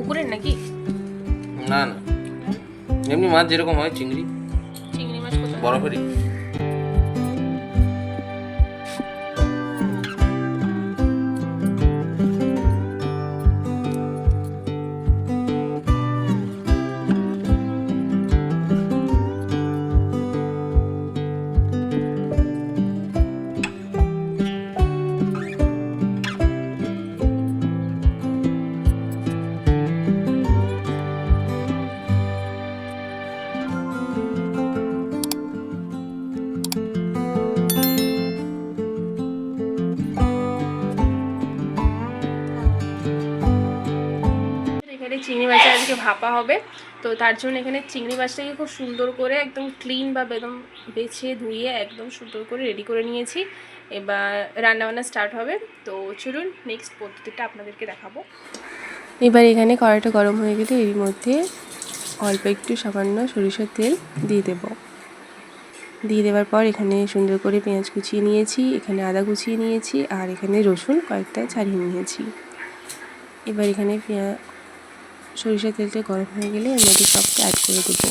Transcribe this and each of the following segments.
পুকুরের নাকি? না না, এমনি মাছ যেরকম হয়, চিংড়ি চিংড়ি মাছ কোথায়? বরফেরই। এখানে চিংড়ি মাছের আজকে ভাপা হবে। তো তার জন্য এখানে চিংড়ি মাছটাকে খুব সুন্দর করে একদম ক্লিন বা একদম বেছে ধুয়ে একদম সুন্দর করে রেডি করে নিয়েছি। এবার রান্নাবান্না স্টার্ট হবে। তো চলুন নেক্সট পদ্ধতিটা আপনাদেরকে দেখাবো। এবার এখানে কড়াইটা গরম হয়ে গেলে এর মধ্যে অল্প একটু সামান্য সরিষার তেল দিয়ে দেব। দিয়ে দেওয়ার পর এখানে সুন্দর করে পেঁয়াজ কুচিয়ে নিয়েছি, এখানে আদা কুচিয়ে নিয়েছি, আর এখানে রসুন কয়েকটা ছাড়িয়ে নিয়েছি। এবার এখানে সরিষার তেলটা গরম হয়ে গেলে এর মধ্যে সবটা অ্যাড করে দেবো।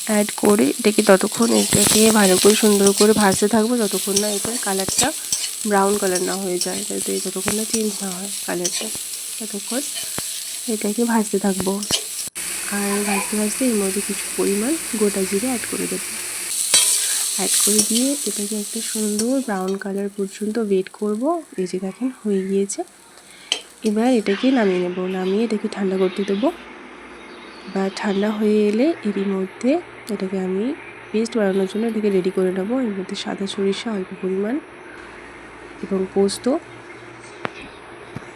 অ্যাড করে এটাকে ভালো করে সুন্দর করে ভাজতে থাকবো যতক্ষণ না এটার কালারটা ব্রাউন কালার না হয়ে যায়, যাতে যতক্ষণ না চেঞ্জ না হয় কালারটা, ততক্ষণ এটাকে ভাজতে থাকবো। আর ভাজতে ভাজতে এর মধ্যে কিছু পরিমাণ গোটা জিরে অ্যাড করে দেবো। অ্যাড করে দিয়ে এটাকে একটা সুন্দর ব্রাউন কালার পর্যন্ত ওয়েট করবো। এই যে দেখেন হয়ে গিয়েছে। এবার এটাকে নামিয়ে নেব, নামিয়ে এটাকে ঠান্ডা করতে দেবো। বা ঠান্ডা হয়ে এলে এরই মধ্যে এটাকে আমি পেস্ট বানানোর জন্য এটাকে রেডি করে নেবো। এর মধ্যে সাদা সরিষা অল্প পরিমাণ এবং পোস্ত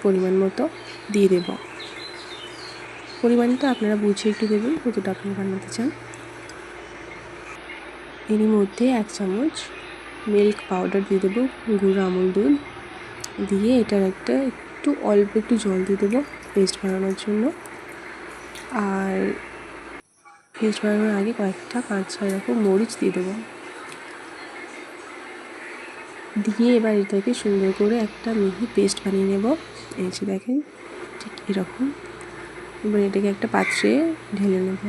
পরিমাণ মতো দিয়ে দেব। পরিমাণটা আপনারা বুঝে একটু দেবেন কতটা আপনি বানাতে চান। এরই মধ্যে 1 চামচ মিল্ক পাউডার দিয়ে দেবো, গুঁড়ো আমুল দুধ দিয়ে এটার একটু অল্প একটু জল দিয়ে দেবো পেস্ট বানানোর জন্য। আর পেস্ট বানানোর আগে কয়েকটা কাঁচা এরকম মরিচ দিয়ে দেবো। দিয়ে এবার এটাকে সুন্দর করে একটা মিহি পেস্ট বানিয়ে নেব। এই যে দেখেন ঠিক এরকম। এবার এটাকে একটা পাত্রে ঢেলে নেব।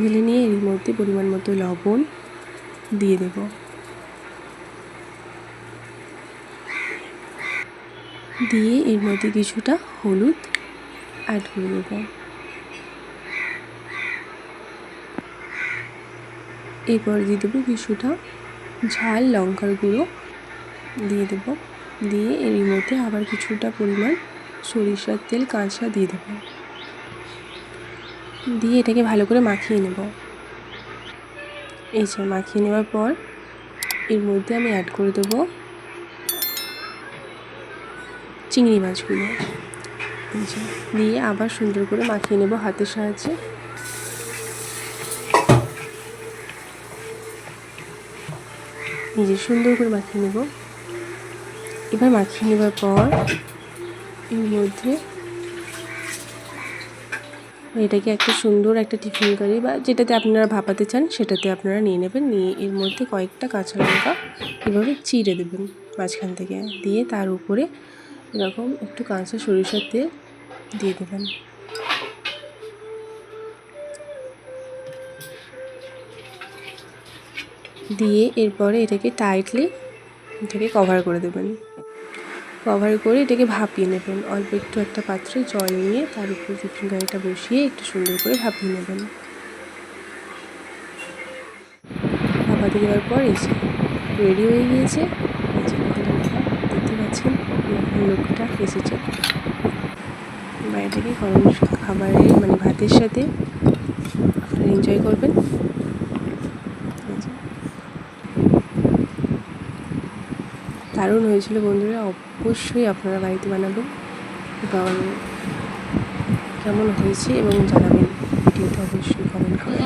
ঢেলে নিয়ে এর মধ্যে পরিমাণ মতো লবণ দিয়ে দেব। দিয়ে এর মধ্যে কিছুটা হলুদ অ্যাড করে দেব। এরপর দিয়ে দেবো কিছুটা ঝাল লঙ্কার গুঁড়ো দিয়ে দেব। দিয়ে এর মধ্যে আবার কিছুটা পরিমাণ সরিষার তেল কাঁচা দিয়ে দেব। দিয়ে এটাকে ভালো করে মাখিয়ে নেব। এই যে মাখিয়ে নেওয়ার পর এর মধ্যে আমি অ্যাড করে দেবো চিংড়ি মাছগুলো। দিয়ে আবার সুন্দর করে মাখিয়ে নেব হাতের সাহায্যে। নিজে সুন্দর করে মাখিয়ে নেব। এবার মাখিয়ে নেবার পর এর মধ্যে এটাকে একটা সুন্দর একটা টিফিন কারি বা যেটাতে আপনারা ভাপাতে চান সেটাতে আপনারা নিয়ে নেবেন। নিয়ে এর মধ্যে কয়েকটা কাঁচা লঙ্কা এভাবে চিড়ে দেবেন মাঝখান থেকে। দিয়ে তার উপরে এরকম একটু কাঁচা সরিষার তেল দিয়ে দেবেন। দিয়ে এরপরে এটাকে টাইটলি কভার করে দেবেন। কভার করে এটাকে ভাপিয়ে নেবেন। অল্প একটু একটা পাত্রে জল নিয়ে তার উপর টিফিন কারিটা বসিয়ে একটু সুন্দর করে ভাপিয়ে নেবেন। ভাপাতে দেওয়ার পর এসে রেডি হয়ে গিয়েছে। দেখতে পাচ্ছেন লোকটা এসেছে। বা এটাকে গরম খাবারের মানে ভাতের সাথে আপনারা এনজয় করবেন। দারুণ হয়েছিল বন্ধুরা, অবশ্যই আপনারা বাড়িতে বানাবেন এবং কেমন হয়েছে এবং জানাবেন ভিডিওতে অবশ্যই কমেন্ট করে।